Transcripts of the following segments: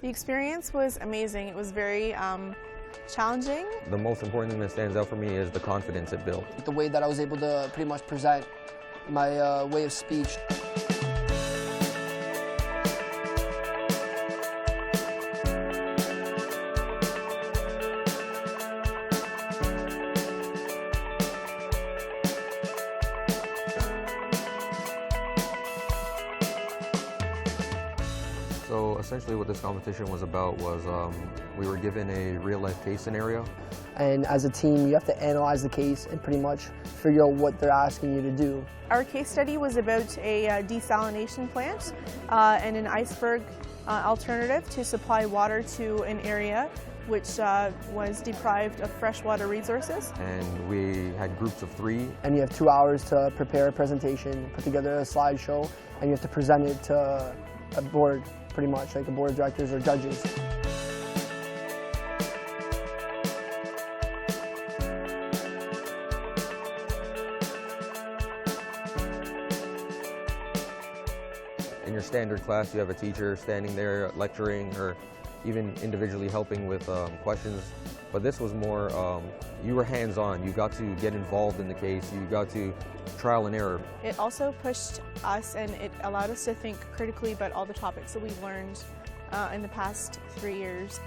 The experience was amazing. It was very challenging. The most important thing that stands out for me is the confidence it built. The way that I was able to pretty much present my way of speech. So essentially what this competition was about was we were given a real-life case scenario. And as a team, you have to analyze the case and pretty much figure out what they're asking you to do. Our case study was about a desalination plant and an iceberg alternative to supply water to an area which was deprived of freshwater resources. And we had groups of 3. And you have 2 hours to prepare a presentation, put together a slideshow, and you have to present it to a board, pretty much, like the board of directors or judges. In your standard class, you have a teacher standing there lecturing or even individually helping with questions. But this was more, you were hands-on. You got to get involved in the case. You got to trial and error. It also pushed us and it allowed us to think critically about all the topics that we've learned in the past 3 years.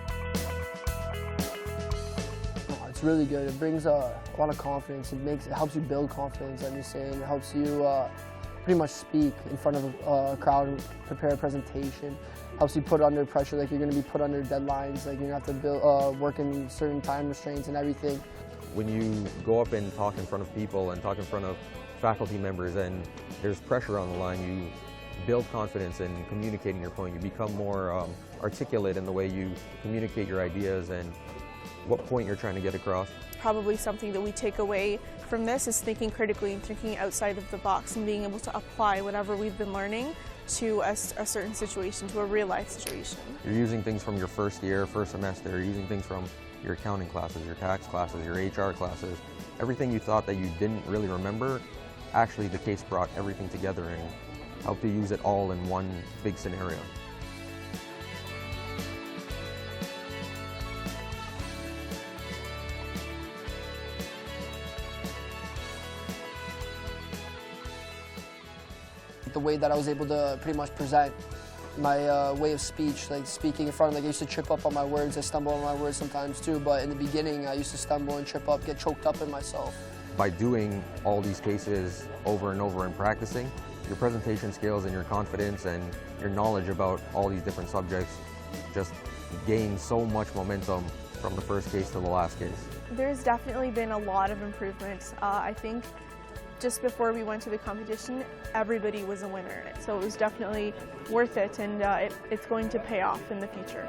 It's really good. It brings a lot of confidence. It helps you build confidence, I'm just saying. It helps you pretty much speak in front of a crowd, prepare a presentation. Helps you put under pressure, like you're going to be put under deadlines, like you're going to have to work in certain time restraints and everything. When you go up and talk in front of people and talk in front of faculty members and there's pressure on the line, you build confidence in communicating your point. You become more articulate in the way you communicate your ideas and what point you're trying to get across. Probably something that we take away from this is thinking critically and thinking outside of the box and being able to apply whatever we've been learning to a certain situation, to a real-life situation. You're using things from your first year, first semester, you're using things from your accounting classes, your tax classes, your HR classes. Everything you thought that you didn't really remember, actually the case brought everything together and helped you use it all in one big scenario. The way that I was able to pretty much present my way of speech, like speaking in front of, like I used to trip up on my words, I stumble on my words sometimes too, but in the beginning I used to stumble and trip up, get choked up in myself. By doing all these cases over and over and practicing, your presentation skills and your confidence and your knowledge about all these different subjects just gain so much momentum from the first case to the last case. There's definitely been a lot of improvement. I think just before we went to the competition, everybody was a winner. So it was definitely worth it, and it's going to pay off in the future.